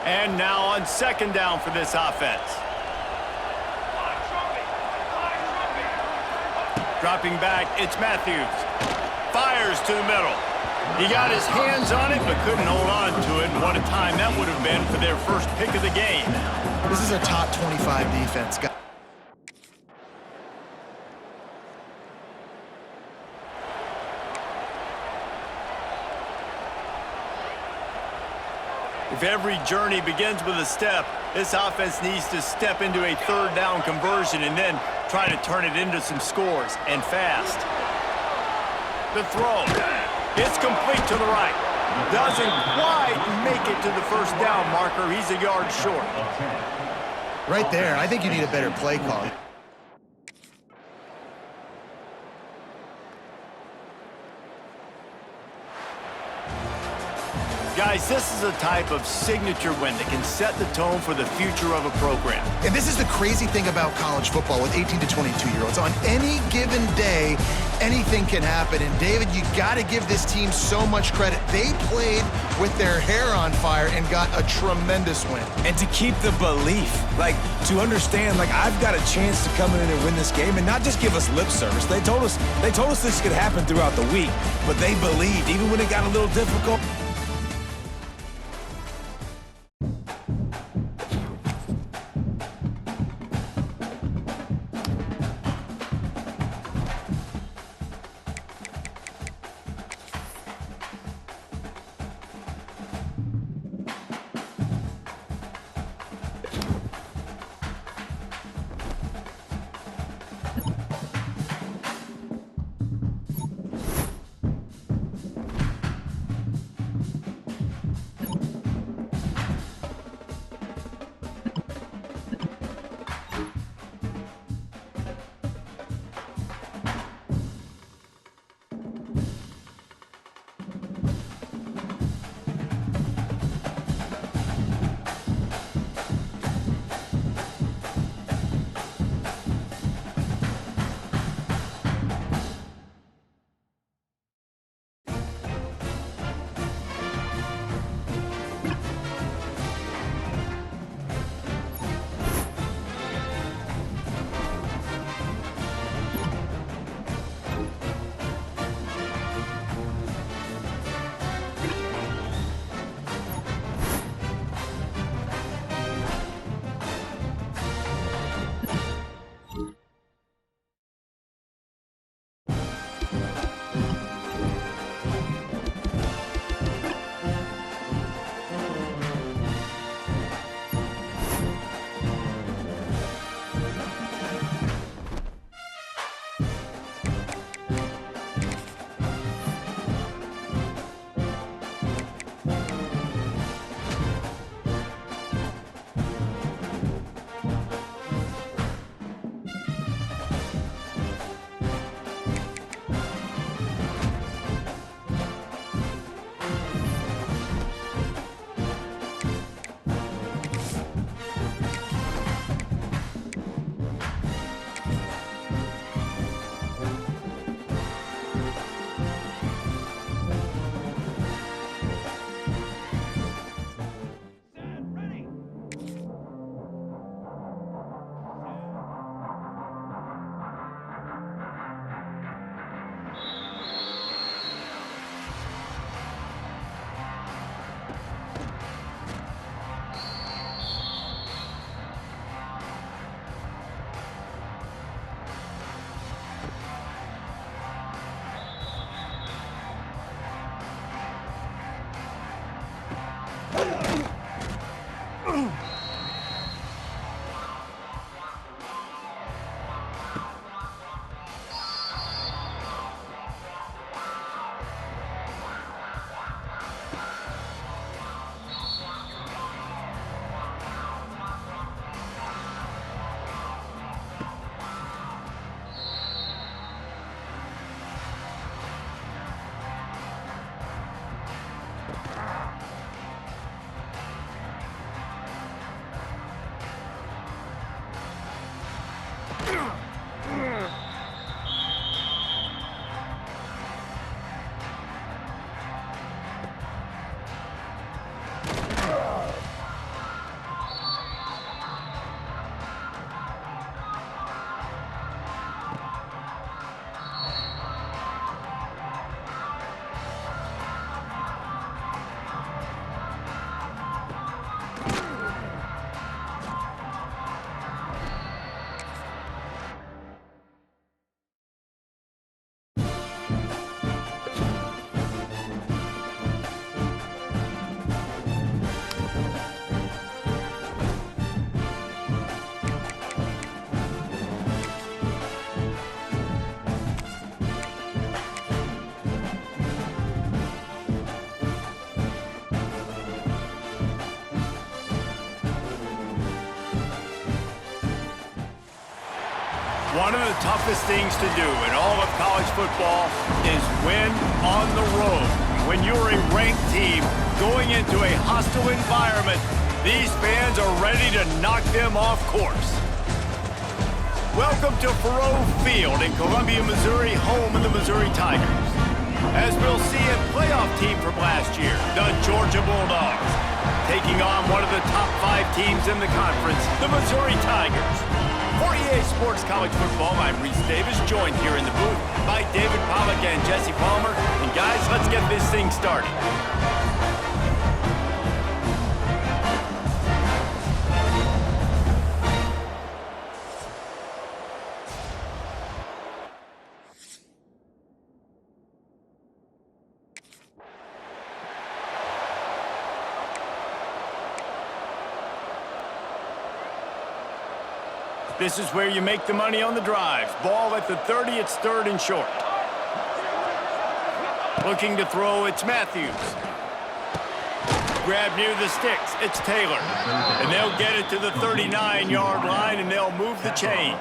And now on second down for this offense. Dropping back, it's Matthews. Fires to the middle. He got his hands on it, but couldn't hold on to it. And what a time that would have been for their first pick of the game. This is a top 25 defense. If every journey begins with a step, this offense needs to step into a third down conversion and then try to turn it into some scores, and fast. The throw. It's complete to the right. Doesn't quite make it to the first down marker. He's a yard short. Right there, I think you need a better play call. Guys, this is a type of signature win that can set the tone for the future of a program. And this is the crazy thing about college football with 18 to 22-year-olds. On any given day, anything can happen. And David, you got to give this team so much credit. They played with their hair on fire and got a tremendous win. And to keep the belief, to understand, I've got a chance to come in and win this game and not just give us lip service. They told us this could happen throughout the week, but they believed, even when it got a little difficult. One of the toughest things to do in all of college football is win on the road. When you're a ranked team going into a hostile environment, these fans are ready to knock them off course. Welcome to Faurot Field in Columbia, Missouri, home of the Missouri Tigers. As we'll see a playoff team from last year, the Georgia Bulldogs, taking on one of the top 5 teams in the conference, the Missouri Tigers. For EA Sports College Football, I'm Reese Davis, joined here in the booth by David Pollack and Jesse Palmer. And guys, let's get this thing started. This is where you make the money on the drives. Ball at the 30, it's 3rd and short. Looking to throw, it's Matthews. Grab near the sticks, it's Taylor. And they'll get it to the 39-yard line, and they'll move the chains.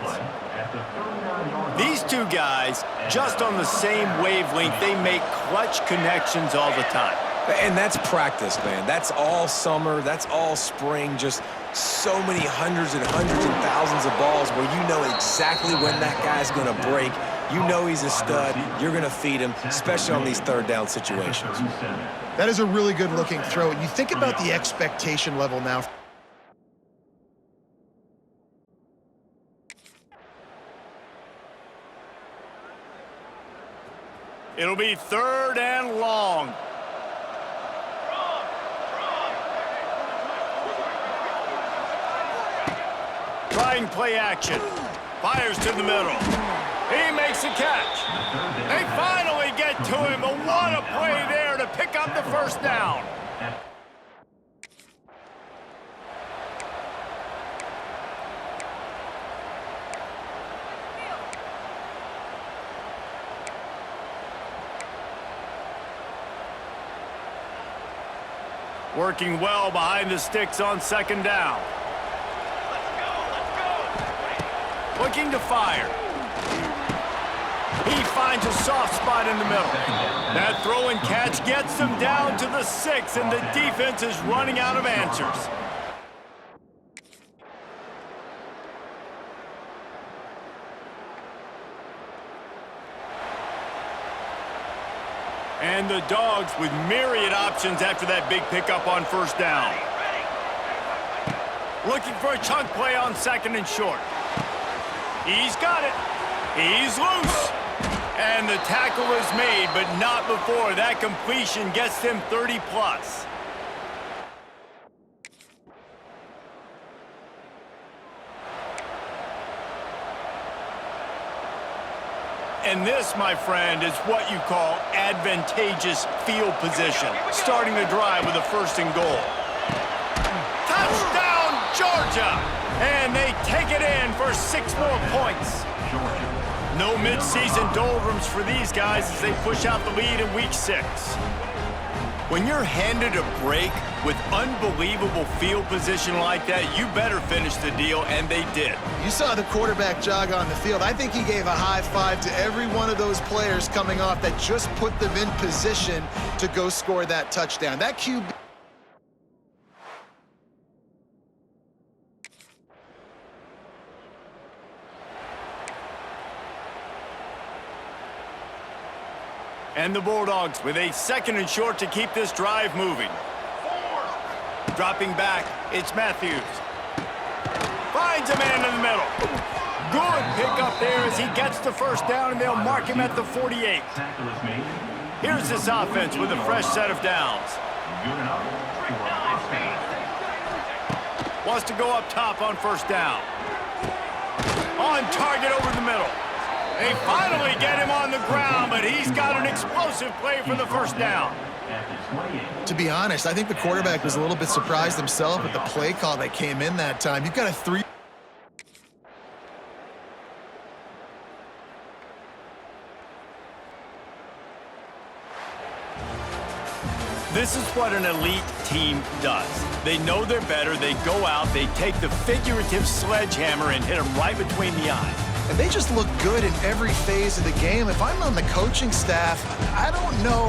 These two guys, just on the same wavelength, they make clutch connections all the time. And that's practice, man. That's all summer. That's all spring. Just so many hundreds and thousands of balls where you know exactly when that guy's going to break. You know he's a stud. You're going to feed him, especially on these 3rd down situations. That is a really good-looking throw. And you think about the expectation level now. It'll be 3rd and long. Trying play action. Fires to the middle. He makes a catch. They finally get to him, but what a play there to pick up the 1st down. Working well behind the sticks on 2nd down. Looking to fire. He finds a soft spot in the middle. That throw and catch gets them down to the 6, and the defense is running out of answers. And the Dogs with myriad options after that big pickup on 1st down. Looking for a chunk play on 2nd and short. He's got it. He's loose. And the tackle is made, but not before that completion gets them 30+. And this, my friend, is what you call advantageous field position. Starting the drive with a 1st and goal. Touchdown, Georgia! And they take it in for 6 more points. No mid-season doldrums for these guys as they push out the lead in Week 6. When you're handed a break with unbelievable field position like that, you better finish the deal, and they did. You saw the quarterback jog on the field. I think he gave a high five to every one of those players coming off that just put them in position to go score that touchdown. That QB... And the Bulldogs with a 2nd and short to keep this drive moving. Dropping back, it's Matthews. Finds a man in the middle. Good pickup there as he gets the 1st down, and they'll mark him at the 48. Here's this offense with a fresh set of downs. Wants to go up top on 1st down. On target over the middle. They finally get him on the ground, but he's got an explosive play for the 1st down. To be honest, I think the quarterback was a little bit surprised himself at the play call that came in that time. You've got a 3... This is what an elite team does. They know they're better, they go out, they take the figurative sledgehammer and hit them right between the eyes. and they just look good in every phase of the game. If I'm on the coaching staff, I don't know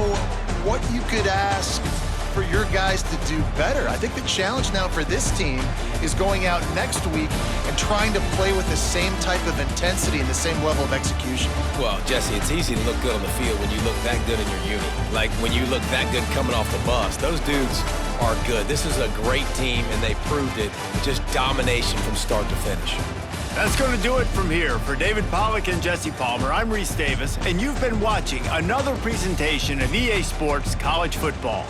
what you could ask for your guys to do better. I think the challenge now for this team is going out next week and trying to play with the same type of intensity and the same level of execution. Well, Jesse, it's easy to look good on the field when you look that good in your unit. Like when you look that good coming off the bus. Those dudes are good. This is a great team, and they proved it. Just domination from start to finish. That's going to do it from here. For David Pollack and Jesse Palmer, I'm Reese Davis, and you've been watching another presentation of EA Sports College Football.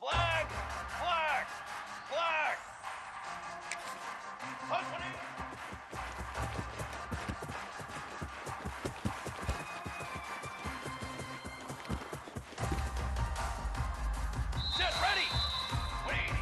Flag! Flag! Flag! Company! Set ready! Waiting!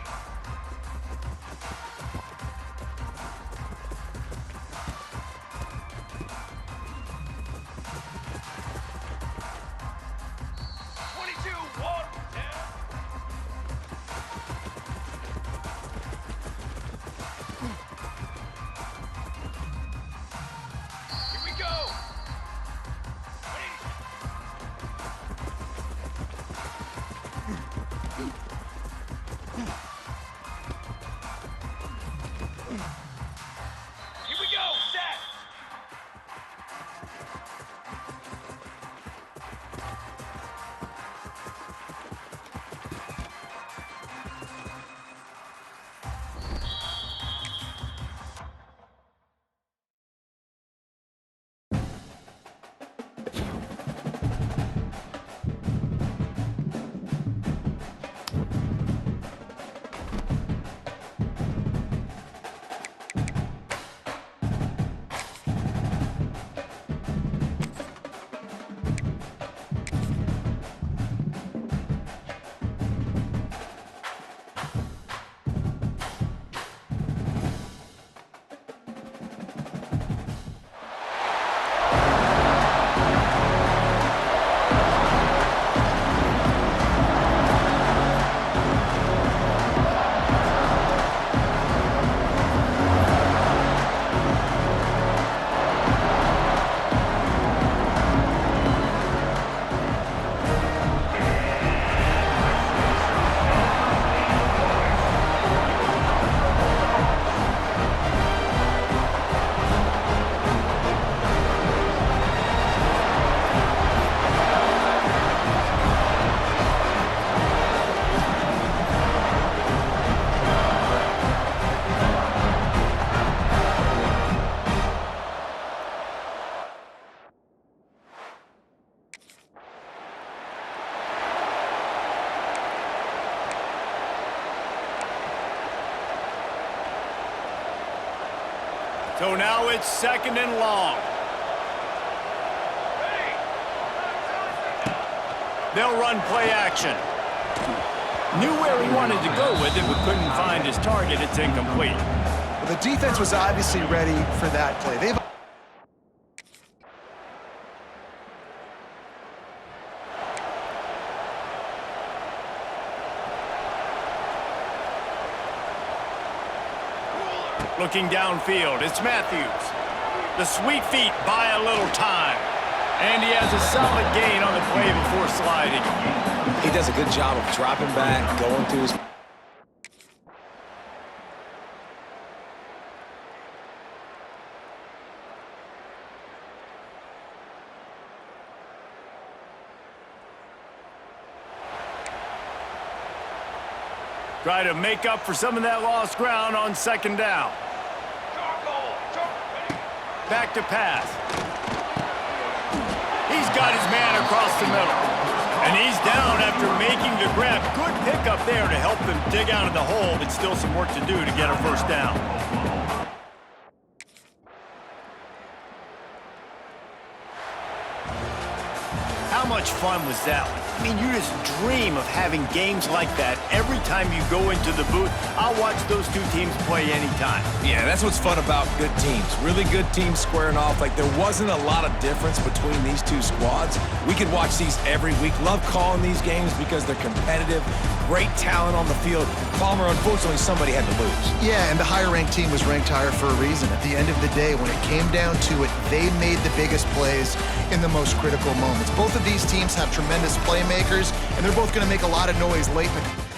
So now it's 2nd and long. They'll run play action. Knew where he wanted to go with it, but couldn't find his target. It's incomplete. Well, the defense was obviously ready for that play. They've Looking downfield, it's Matthews. The sweet feet buy a little time. And he has a solid gain on the play before sliding. He does a good job of dropping back, going through his... Try to make up for some of that lost ground on 2nd down. Back to pass. He's got his man across the middle. And he's down after making the grab. Good pickup there to help them dig out of the hole, but still some work to do to get a 1st down. How much fun was that one? I mean, you just dream of having games like that every time you go into the booth. I'll watch those two teams play anytime. Yeah, that's what's fun about good teams. Really good teams squaring off. Like, there wasn't a lot of difference between these two squads. We could watch these every week. Love calling these games because they're competitive. Great talent on the field. Palmer, unfortunately, somebody had to lose. Yeah, and the higher-ranked team was ranked higher for a reason. At the end of the day, when it came down to it, they made the biggest plays in the most critical moments. Both of these teams have tremendous playmakers, and they're both going to make a lot of noise late in the...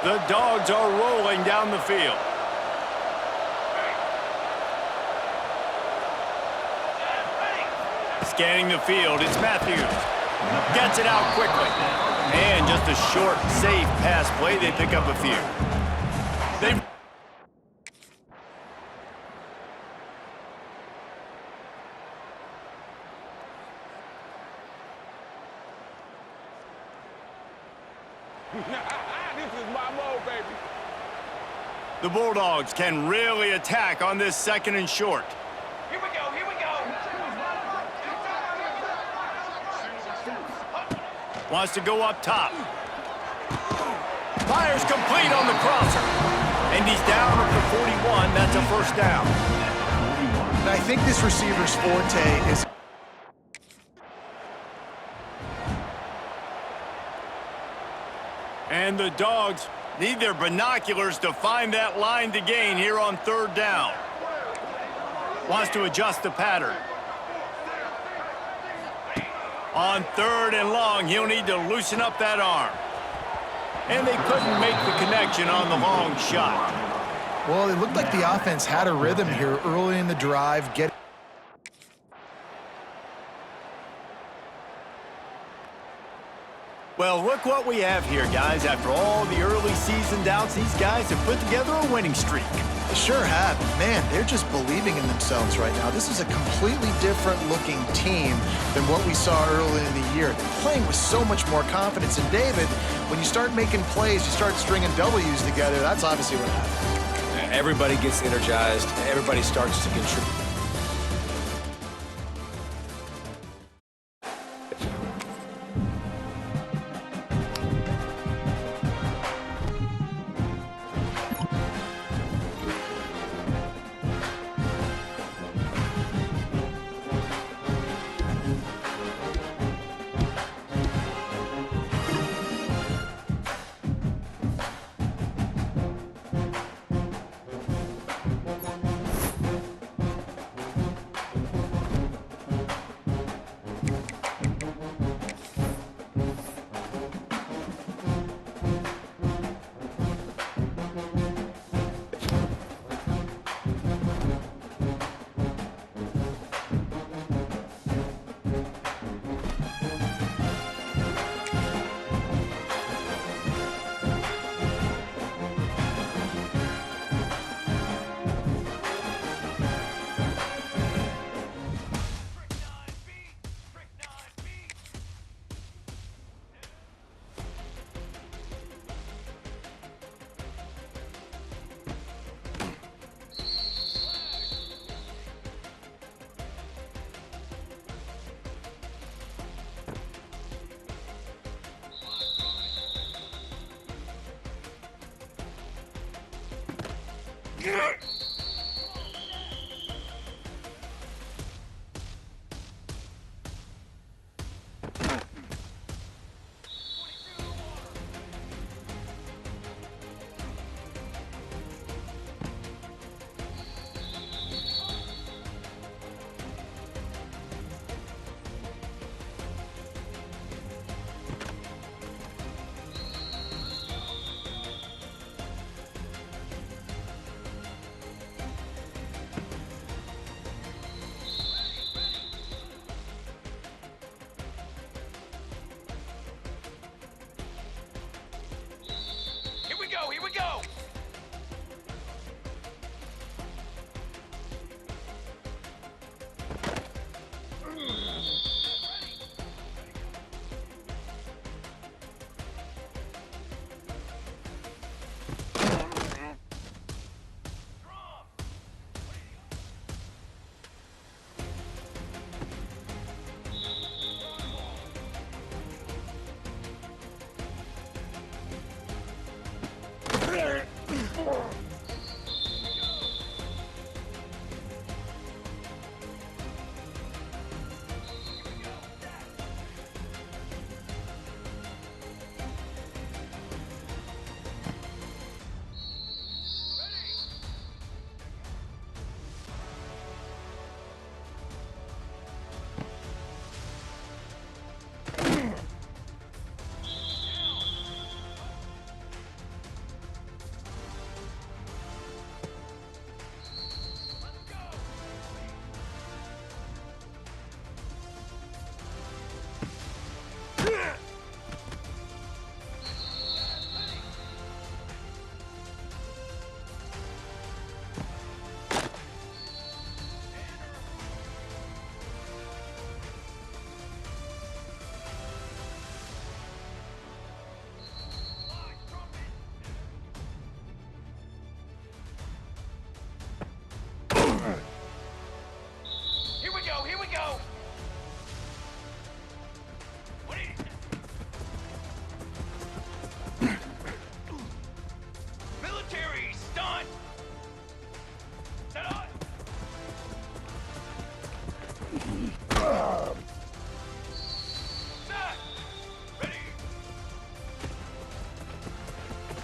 The Dogs are rolling down the field. Scanning the field, it's Matthews. Gets it out quickly. And just a short, safe pass play. They pick up a few. They This is my mode, baby. The Bulldogs can really attack on this 2nd and short. Here we go, here we go. Wants to go up top. Fires complete on the crosser. And he's down at the 41. That's a first down. And I think this receiver's forte is... And the Dogs need their binoculars to find that line to gain here on 3rd down. Wants to adjust the pattern. On 3rd and long, he'll need to loosen up that arm. And they couldn't make the connection on the long shot. Well, it looked like the offense had a rhythm here early in the drive. Well, look what we have here, guys. After all the early season doubts, these guys have put together a winning streak. They sure have. Man, they're just believing in themselves right now. This is a completely different looking team than what we saw early in the year. They're playing with so much more confidence. And David, when you start making plays, you start stringing W's together, that's obviously what happens. Everybody gets energized. Everybody starts to contribute.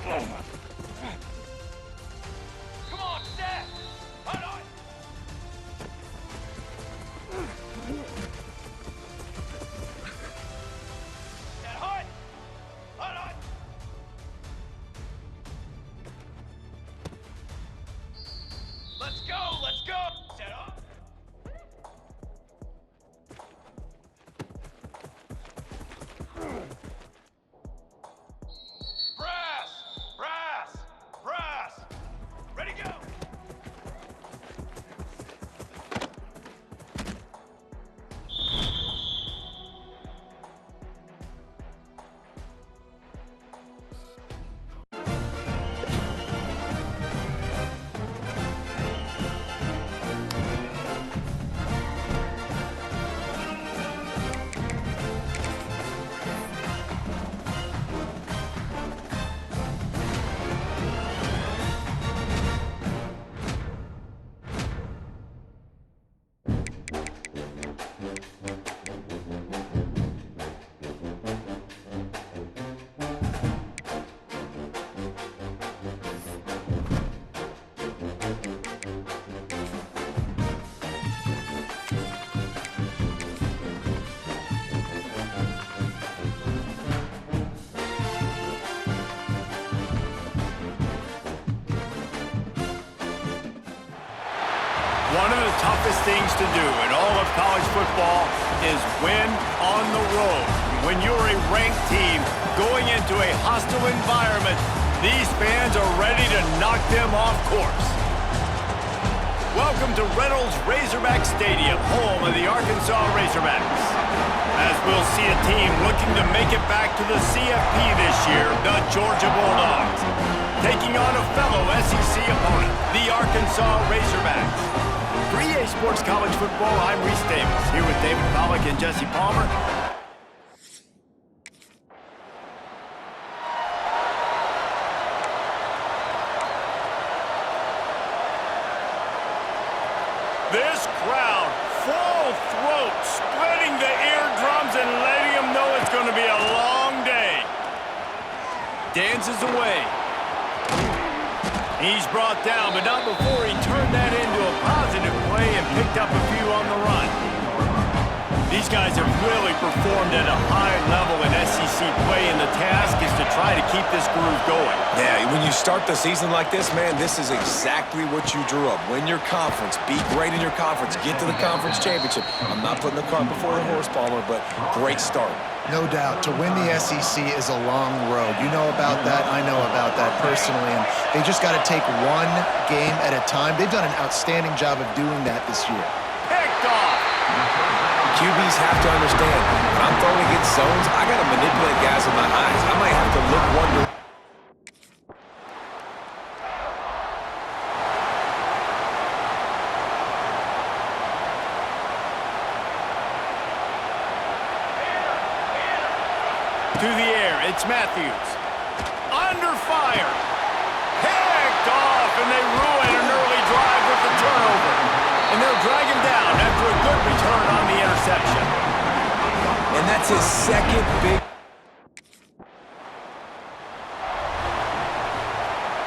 Come on, Steph! Hold on! That hard! Hold on! Let's go! Let's go! Set up! Brass! Brass! Brass! Ready, go! One of the toughest things to do in all of college football is win on the road. When you're a ranked team going into a hostile environment, these fans are ready to knock them off course. Welcome to Reynolds Razorback Stadium, home of the Arkansas Razorbacks. As we'll see a team looking to make it back to the CFP this year, the Georgia Bulldogs, taking on a fellow SEC opponent, the Arkansas Razorbacks. For EA Sports College Football, I'm Reese Davis, here with David Pollack and Jesse Palmer. This crowd, full throat, splitting the eardrums and letting them know it's going to be a long day. Dances away. He's brought down, but not before he turned that into a positive play and picked up a few on the run. These guys have really performed at a high level in SEC play, and the task is to try to keep this groove going. Yeah, when you start the season like this, man, this is exactly what you drew up. Win your conference, be great in your conference, get to the conference championship. I'm not putting the cart before the horse, Palmer, but great start. No doubt. To win the SEC is a long road. You know about that. I know about that personally. And they just got to take one game at a time. They've done an outstanding job of doing that this year. Picked off. QBs have to understand, when I'm throwing against zones, I got to manipulate guys with my eyes. I might have to look one direction. To the air, it's Matthews. Under fire. Picked off, and they ruin an early drive with the turnover. And they'll drag him down after a good return on the interception. And that's his second big...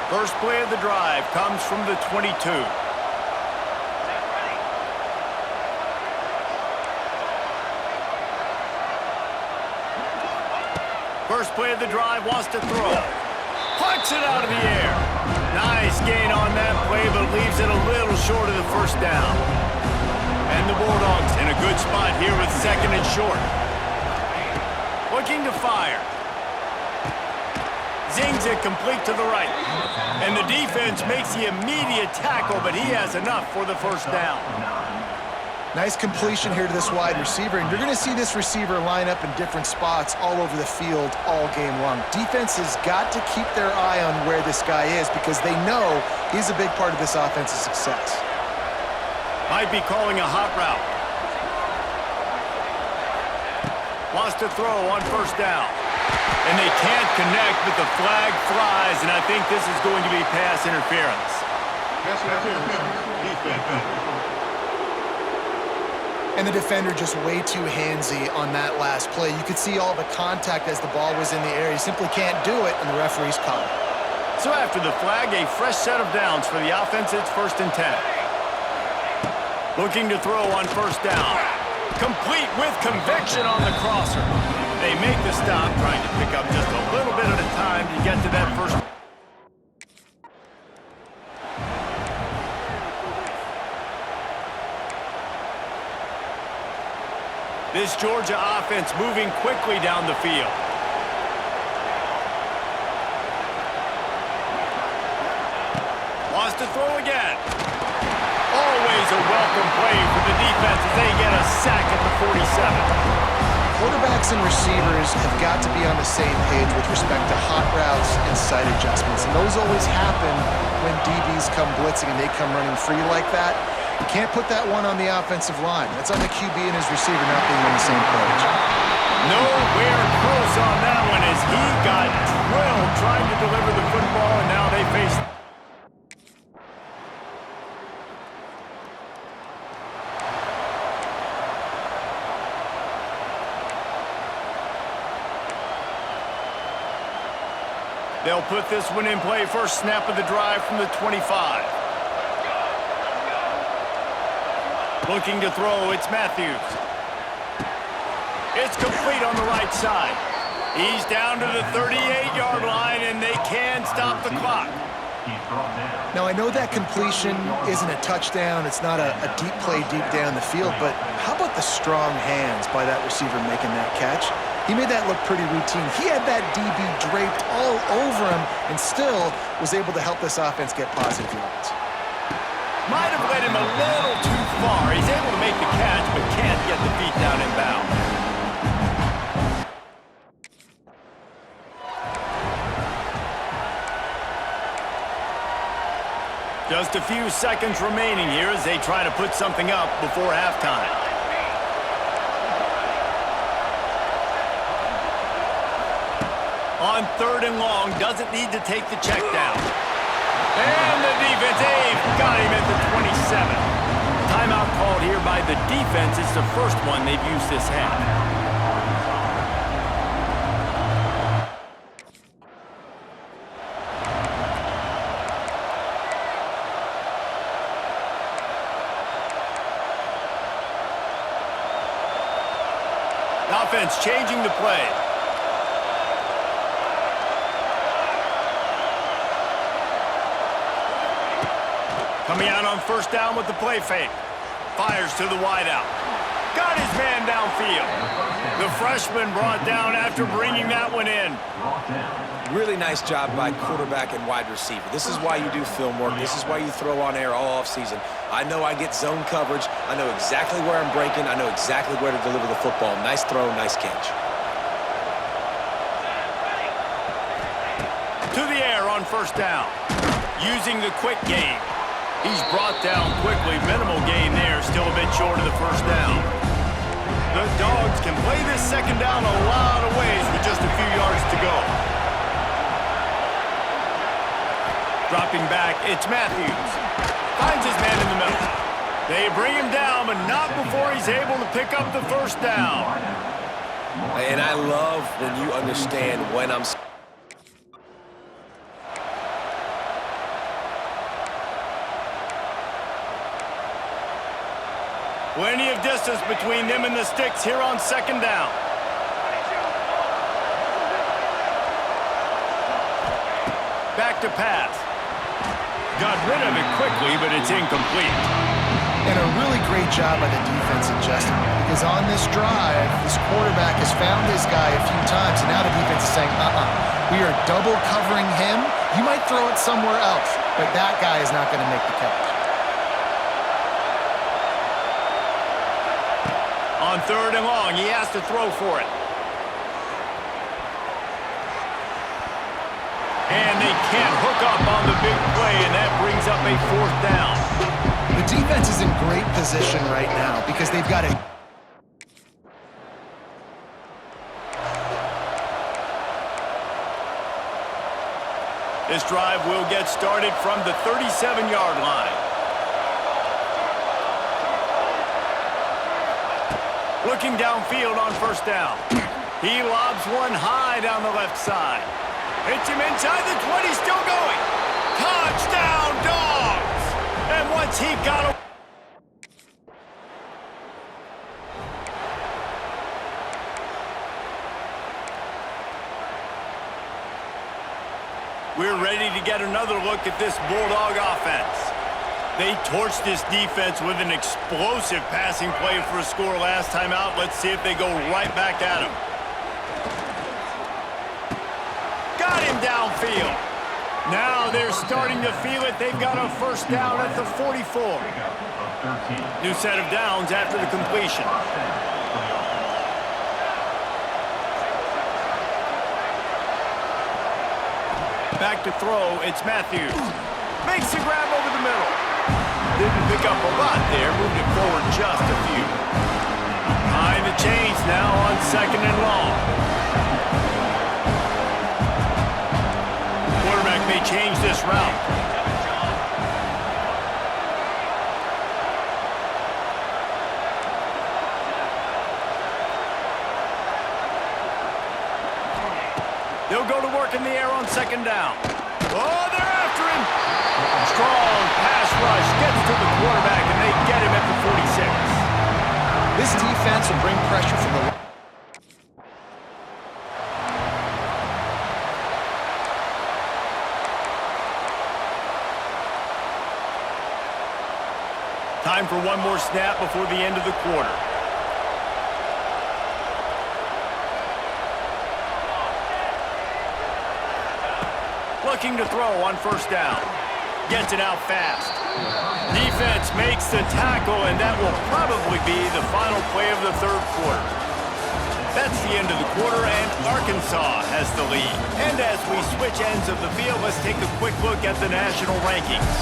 First play of the drive comes from the 22. First play of the drive wants to throw. Plucks it out of the air. Nice gain on that play, but leaves it a little short of the first down. And the Bulldogs in a good spot here with second and short. Looking to fire. Zings it complete to the right. And the defense makes the immediate tackle, but he has enough for the first down. Nice completion here to this wide receiver, and you're going to see this receiver line up in different spots all over the field all game long. Defense has got to keep their eye on where this guy is because they know he's a big part of this offense's success. Might be calling a hot route. Wants to throw on first down. And they can't connect, but the flag flies, and I think this is going to be pass interference. Pass interference. Defense. And the defender just way too handsy on that last play. You could see all the contact as the ball was in the air. He simply can't do it, and the referee's caught it. So after the flag, a fresh set of downs for the offense. It's 1st and 10. Looking to throw on 1st down. Complete with conviction on the crosser. They make the stop, trying to pick up just a little bit at a time to get to that first. This Georgia offense moving quickly down the field. Wants to throw again. Always a welcome play for the defense as they get a sack at the 47. Quarterbacks and receivers have got to be on the same page with respect to hot routes and sight adjustments. And those always happen when DBs come blitzing and they come running free like that. You can't put that one on the offensive line. That's on the QB and his receiver not being on the same page. Nowhere close on that one as he got drilled trying to deliver the football, and now they face. They'll put this one in play. First snap of the drive from the 25. Looking to throw, it's Matthews. It's complete on the right side. He's down to the 38-yard line, and they can stop the clock. Now, I know that completion isn't a touchdown. It's not a deep play deep down the field, but how about the strong hands by that receiver making that catch? He made that look pretty routine. He had that DB draped all over him and still was able to help this offense get positive yards. Might have led him a little too far. He's able to make the catch, but can't get the feet down in bounds. Just a few seconds remaining here as they try to put something up before halftime. On 3rd and long, doesn't need to take the check down. And the defense, got him at the 27. Timeout called here by the defense. It's the first one they've used this half. Offense changing the play. Coming out on 1st down with the play fake. Fires to the wideout. Got his man downfield. The freshman brought down after bringing that one in. Really nice job by quarterback and wide receiver. This is why you do film work. This is why you throw on air all offseason. I know I get zone coverage. I know exactly where I'm breaking. I know exactly where to deliver the football. Nice throw, nice catch. To the air on 1st down. Using the quick game. He's brought down quickly. Minimal gain there. Still a bit short of the 1st down. The Dogs can play this 2nd down a lot of ways with just a few yards to go. Dropping back, it's Matthews. Finds his man in the middle. They bring him down, but not before he's able to pick up the 1st down. And I love when you understand when I'm... Plenty of distance between them and the sticks here on 2nd down. Back to pass. Got rid of it quickly, but it's incomplete. And a really great job by the defense adjusting that, because on this drive, this quarterback has found this guy a few times, and now the defense is saying, we are double covering him. You might throw it somewhere else, but that guy is not going to make the catch. On 3rd and long, he has to throw for it. And they can't hook up on the big play, and that brings up a 4th down. The defense is in great position right now because they've got a... This drive will get started from the 37-yard line. Looking downfield on 1st down. He lobs one high down the left side. Hits him inside the 20, still going. Touchdown, Dogs! And once he got away. We're ready to get another look at this Bulldog offense. They torched this defense with an explosive passing play for a score last time out. Let's see if they go right back at him. Got him downfield. Now they're starting to feel it. They've got a first down at the 44. New set of downs after the completion. Back to throw, it's Matthews. Makes the grab over the middle. Didn't pick up a lot there, moved it forward just a few. Behind the chains now on 2nd and long. Quarterback may change this route. They'll go to work in the air on 2nd down. Oh, they're after him. Strong pass rush gets to the quarterback, and they get him at the 46. This defense will bring pressure from the... Time for one more snap before the end of the quarter. Looking to throw on 1st down. Gets it out fast. Defense makes the tackle, and that will probably be the final play of the 3rd quarter. That's the end of the quarter, and Arkansas has the lead. And as we switch ends of the field, let's take a quick look at the national rankings.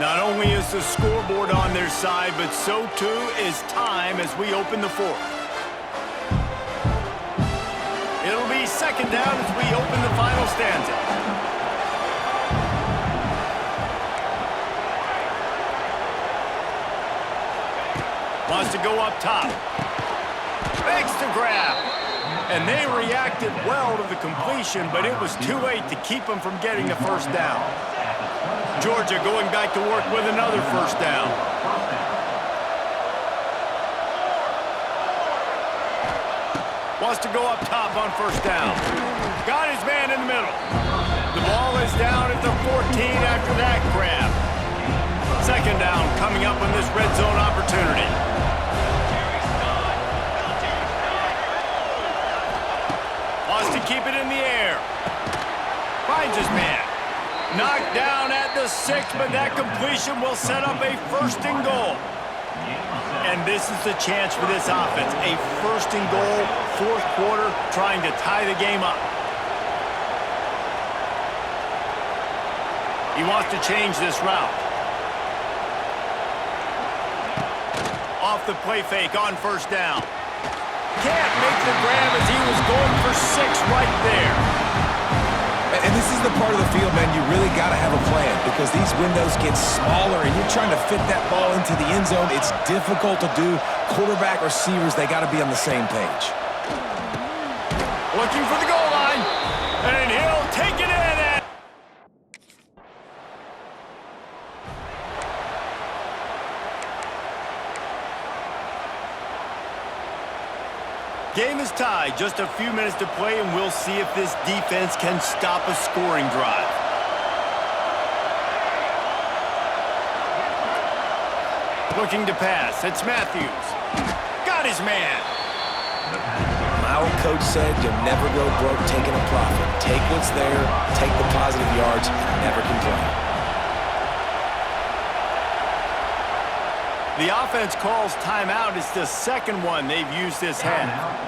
Not only is the scoreboard on their side, but so too is time as we open the 4th. It'll be 2nd down as we open the final stanza. Wants to go up top. Makes the grab. And they reacted well to the completion, but it was too late to keep them from getting the 1st down. Georgia going back to work with another 1st down. Wants to go up top on 1st down. Got his man in the middle. The ball is down at the 14 after that grab. 2nd down coming up on this red zone opportunity. Wants to keep it in the air. Finds his man. Knocked down at the 6, but that completion will set up a 1st and goal. And this is the chance for this offense. A 1st and goal, 4th quarter, trying to tie the game up. He wants to change this route. Off the play fake on 1st down. Can't make the grab as he was going for 6 right there. And this is the part of the field, man, you really got to have a plan because these windows get smaller and you're trying to fit that ball into the end zone. It's difficult to do. Quarterback, receivers, they got to be on the same page. Looking for the goal line, and he'll take it in. Game is tied, just a few minutes to play, and we'll see if this defense can stop a scoring drive. Looking to pass, it's Matthews. Got his man. My old coach said you'll never go broke taking a profit. Take what's there, take the positive yards, and never complain. The offense calls timeout. It's the 2nd one they've used this half.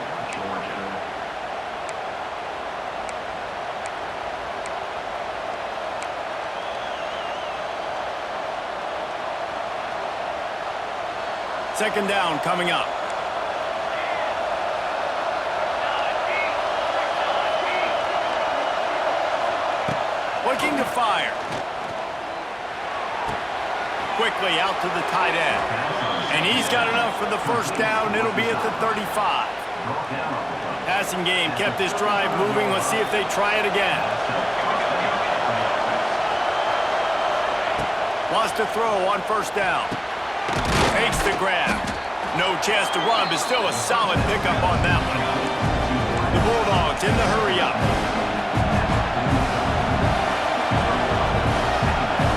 Second down coming up. Looking to fire. Quickly out to the tight end. And he's got enough for the first down. It'll be at the 35. Passing game kept this drive moving. Let's see if they try it again. Wants to throw on first down. Takes the grab. No chance to run, but still a solid pickup on that one. The Bulldogs in the hurry up.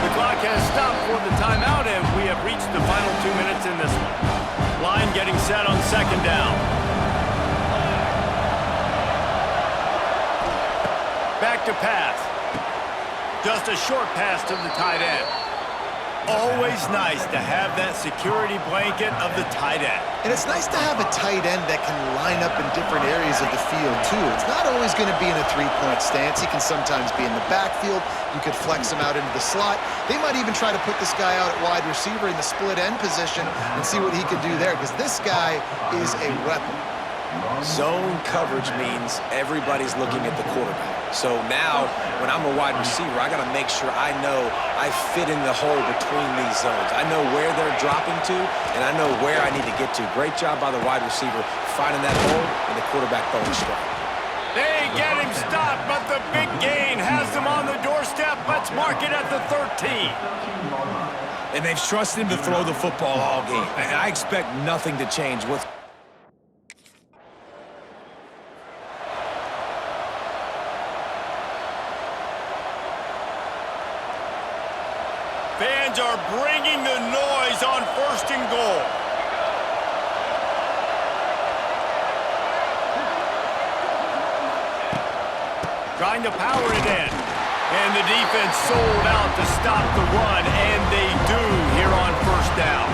The clock has stopped for the timeout, and we have reached the final 2 minutes in this one. Line getting set on second down. Back to pass. Just a short pass to the tight end. Always nice to have that security blanket of the tight end. And it's nice to have a tight end that can line up in different areas of the field, too. It's not always going to be in a three-point stance. He can sometimes be in the backfield. You could flex him out into the slot. They might even try to put this guy out at wide receiver in the split end position and see what he can do there, because this guy is a weapon. Zone coverage means everybody's looking at the quarterback. So now, when I'm a wide receiver, I got to make sure I know I fit in the hole between these zones. I know where they're dropping to, and I know where I need to get to. Great job by the wide receiver finding that hole, and the quarterback throwing strike. They get him stopped, but the big gain has them on the doorstep. Let's mark it at the 13. And they've trusted him to throw the football all game. And I expect nothing to change. Fans are bringing the noise on first and goal. Trying to power it in. And the defense sold out to stop the run, and they do here on first down.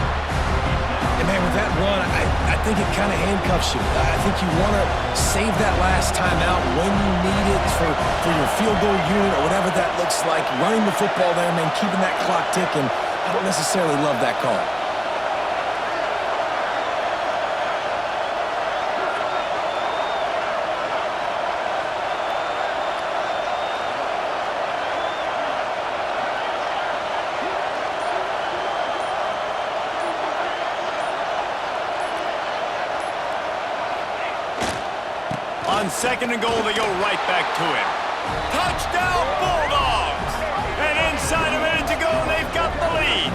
And man, with that run, I think it kind of handcuffs you. I think you want to save that last timeout when you need it for your field goal unit or whatever that looks like. Running the football there, man, keeping that clock ticking. I don't necessarily love that call. On second and goal, they go right back to him. Touchdown, Bulldogs! And inside a minute to go, they've got the lead.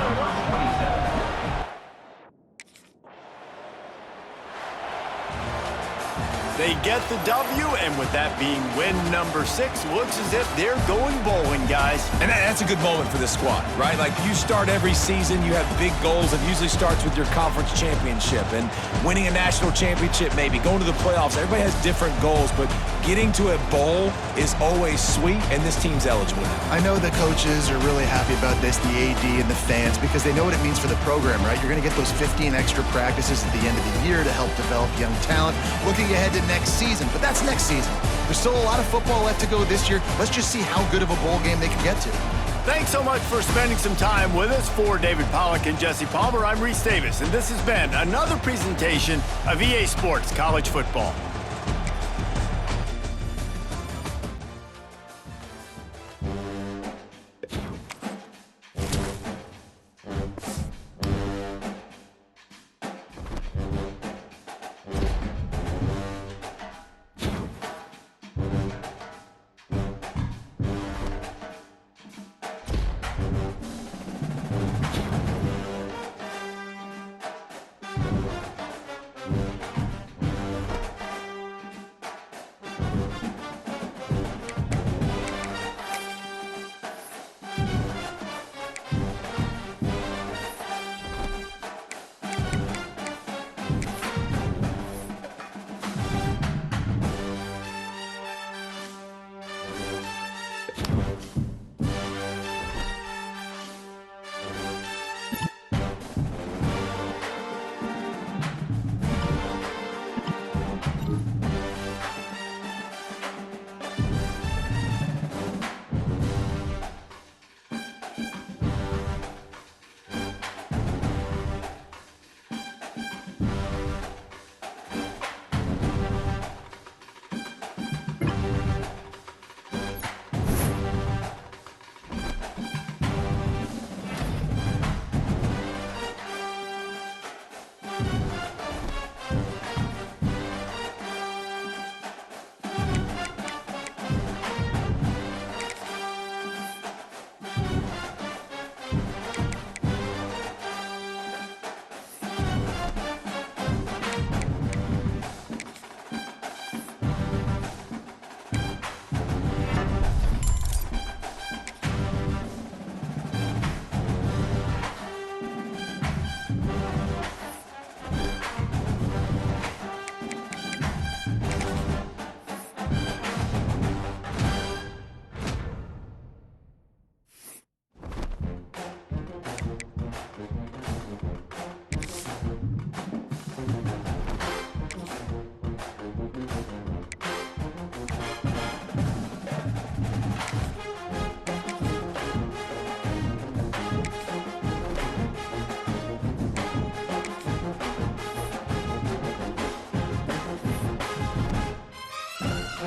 They get the W, and with that being win number 6, looks as if they're going bowling, guys. And that's a good moment for this squad, right? Like, you start every season, you have big goals. It usually starts with your conference championship and winning a national championship, maybe going to the playoffs. Everybody has different goals, but getting to a bowl is always sweet, and this team's eligible now. I know the coaches are really happy about this, the AD and the fans, because they know what it means for the program, right? You're going to get those 15 extra practices at the end of the year to help develop young talent. Looking ahead to next season, but that's next season. There's still a lot of football left to go this year. Let's just see how good of a bowl game they can get to. Thanks so much for spending some time with us. For David Pollack and Jesse Palmer, I'm Reese Davis, and this has been another presentation of EA Sports College Football.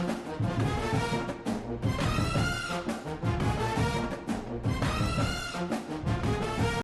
it.